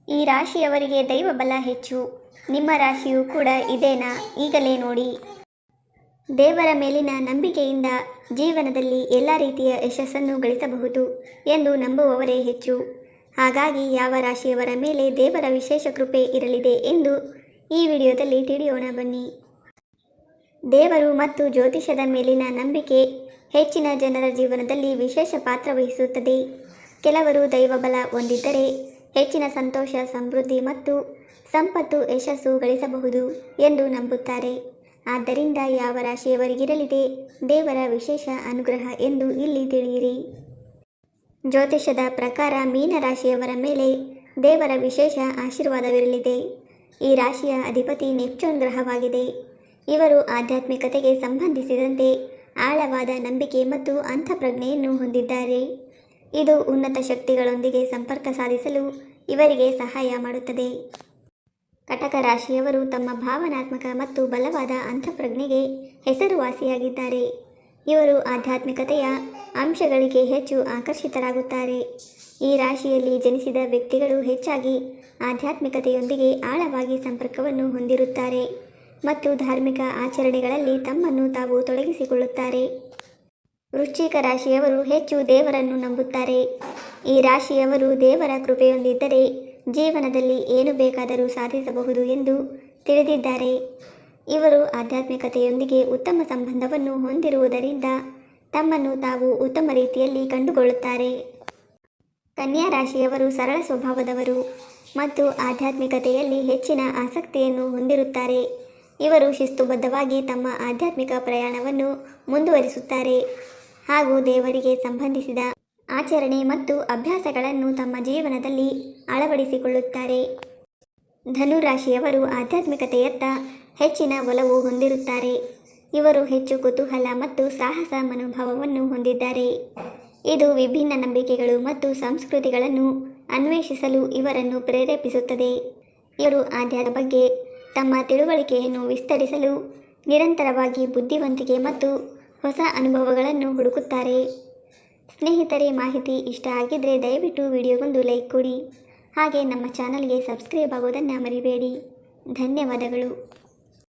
ಈ ರಾಶಿಯವರಿಗೆ ದೈವ ಬಲ ಹೆಚ್ಚು. ನಿಮ್ಮ ರಾಶಿಯೂ ಕೂಡ ಇದೇನಾ? ಈಗಲೇ ನೋಡಿ. ದೇವರ ಮೇಲಿನ ನಂಬಿಕೆಯಿಂದ ಜೀವನದಲ್ಲಿ ಎಲ್ಲ ರೀತಿಯ ಯಶಸ್ಸನ್ನು ಗಳಿಸಬಹುದು ಎಂದು ನಂಬುವವರೇ ಹೆಚ್ಚು. ಹಾಗಾಗಿ ಯಾವ ರಾಶಿಯವರ ಮೇಲೆ ದೇವರ ವಿಶೇಷ ಕೃಪೆ ಇರಲಿದೆ ಎಂದು ಈ ವಿಡಿಯೋದಲ್ಲಿ ತಿಳಿಯೋಣ ಬನ್ನಿ. ದೇವರು ಮತ್ತು ಜ್ಯೋತಿಷದ ಮೇಲಿನ ನಂಬಿಕೆ ಹೆಚ್ಚಿನ ಜನರ ಜೀವನದಲ್ಲಿ ವಿಶೇಷ ಪಾತ್ರ ವಹಿಸುತ್ತದೆ. ಕೆಲವರು ದೈವಬಲ ಹೊಂದಿದ್ದರೆ ಹೆಚ್ಚಿನ ಸಂತೋಷ, ಸಮೃದ್ಧಿ ಮತ್ತು ಸಂಪತ್ತು, ಯಶಸ್ಸು ಗಳಿಸಬಹುದು ಎಂದು ನಂಬುತ್ತಾರೆ. ಆದ್ದರಿಂದ ಯಾವ ರಾಶಿಯವರಿಗಿರಲಿದೆ ದೇವರ ವಿಶೇಷ ಅನುಗ್ರಹ ಎಂದು ಇಲ್ಲಿ ತಿಳಿಯಿರಿ. ಜ್ಯೋತಿಷದ ಪ್ರಕಾರ ಮೀನ ರಾಶಿಯವರ ಮೇಲೆ ದೇವರ ವಿಶೇಷ ಆಶೀರ್ವಾದವಿರಲಿದೆ. ಈ ರಾಶಿಯ ಅಧಿಪತಿ ನೆಪ್ಚೂನ್ ಗ್ರಹವಾಗಿದೆ. ಇವರು ಆಧ್ಯಾತ್ಮಿಕತೆಗೆ ಸಂಬಂಧಿಸಿದಂತೆ ಆಳವಾದ ನಂಬಿಕೆ ಮತ್ತು ಅಂತಃಪ್ರಜ್ಞೆಯನ್ನು ಹೊಂದಿದ್ದಾರೆ. ಇದು ಉನ್ನತ ಶಕ್ತಿಗಳೊಂದಿಗೆ ಸಂಪರ್ಕ ಸಾಧಿಸಲು ಇವರಿಗೆ ಸಹಾಯ ಮಾಡುತ್ತದೆ. ಕಟಕ ರಾಶಿಯವರು ತಮ್ಮ ಭಾವನಾತ್ಮಕ ಮತ್ತು ಬಲವಾದ ಅಂತಃಪ್ರಜ್ಞೆಗೆ ಹೆಸರುವಾಸಿಯಾಗಿದ್ದಾರೆ. ಇವರು ಆಧ್ಯಾತ್ಮಿಕತೆಯ ಅಂಶಗಳಿಗೆ ಹೆಚ್ಚು ಆಕರ್ಷಿತರಾಗುತ್ತಾರೆ. ಈ ರಾಶಿಯಲ್ಲಿ ಜನಿಸಿದ ವ್ಯಕ್ತಿಗಳು ಹೆಚ್ಚಾಗಿ ಆಧ್ಯಾತ್ಮಿಕತೆಯೊಂದಿಗೆ ಆಳವಾಗಿ ಸಂಪರ್ಕವನ್ನು ಹೊಂದಿರುತ್ತಾರೆ ಮತ್ತು ಧಾರ್ಮಿಕ ಆಚರಣೆಗಳಲ್ಲಿ ತಮ್ಮನ್ನು ತಾವು ತೊಡಗಿಸಿಕೊಳ್ಳುತ್ತಾರೆ. ವೃಶ್ಚಿಕ ರಾಶಿಯವರು ಹೆಚ್ಚು ದೇವರನ್ನು ನಂಬುತ್ತಾರೆ. ಈ ರಾಶಿಯವರು ದೇವರ ಕೃಪೆಯೊಂದಿದ್ದರೆ ಜೀವನದಲ್ಲಿ ಏನು ಬೇಕಾದರೂ ಸಾಧಿಸಬಹುದು ಎಂದು ತಿಳಿದಿದ್ದಾರೆ. ಇವರು ಆಧ್ಯಾತ್ಮಿಕತೆಯೊಂದಿಗೆ ಉತ್ತಮ ಸಂಬಂಧವನ್ನು ಹೊಂದಿರುವುದರಿಂದ ತಮ್ಮನ್ನು ತಾವು ಉತ್ತಮ ರೀತಿಯಲ್ಲಿ ಕಂಡುಕೊಳ್ಳುತ್ತಾರೆ. ಕನ್ಯಾ ರಾಶಿಯವರು ಸರಳ ಸ್ವಭಾವದವರು ಮತ್ತು ಆಧ್ಯಾತ್ಮಿಕತೆಯಲ್ಲಿ ಹೆಚ್ಚಿನ ಆಸಕ್ತಿಯನ್ನು ಹೊಂದಿರುತ್ತಾರೆ. ಇವರು ಶಿಸ್ತುಬದ್ಧವಾಗಿ ತಮ್ಮ ಆಧ್ಯಾತ್ಮಿಕ ಪ್ರಯಾಣವನ್ನು ಮುಂದುವರಿಸುತ್ತಾರೆ ಹಾಗೂ ದೇವರಿಗೆ ಸಂಬಂಧಿಸಿದ ಆಚರಣೆ ಮತ್ತು ಅಭ್ಯಾಸಗಳನ್ನು ತಮ್ಮ ಜೀವನದಲ್ಲಿ ಅಳವಡಿಸಿಕೊಳ್ಳುತ್ತಾರೆ. ಧನು ರಾಶಿಯವರು ಆಧ್ಯಾತ್ಮಿಕತೆಯತ್ತ ಹೆಚ್ಚಿನ ಒಲವು ಹೊಂದಿರುತ್ತಾರೆ. ಇವರು ಹೆಚ್ಚು ಕುತೂಹಲ ಮತ್ತು ಸಾಹಸ ಮನೋಭಾವವನ್ನು ಹೊಂದಿದ್ದಾರೆ. ಇದು ವಿಭಿನ್ನ ನಂಬಿಕೆಗಳು ಮತ್ತು ಸಂಸ್ಕೃತಿಗಳನ್ನು ಅನ್ವೇಷಿಸಲು ಇವರನ್ನು ಪ್ರೇರೇಪಿಸುತ್ತದೆ. ಇವರು ಆಧ್ಯಾತ್ಮದ ಬಗ್ಗೆ ತಮ್ಮ ತಿಳುವಳಿಕೆಯನ್ನು ವಿಸ್ತರಿಸಲು ನಿರಂತರವಾಗಿ ಬುದ್ಧಿವಂತಿಕೆ ಮತ್ತು ಹೊಸ ಅನುಭವಗಳನ್ನು ಹುಡುಕುತ್ತಾರೆ. ಸ್ನೇಹಿತರೆ, ಮಾಹಿತಿ ಇಷ್ಟ ಆಗಿದ್ದರೆ ದಯವಿಟ್ಟು ವಿಡಿಯೋಗೊಂದು ಲೈಕ್ ಕೊಡಿ. ಹಾಗೆ ನಮ್ಮ ಚಾನಲ್ಗೆ ಸಬ್ಸ್ಕ್ರೈಬ್ ಆಗೋದನ್ನು ಮರಿಬೇಡಿ. ಧನ್ಯವಾದಗಳು.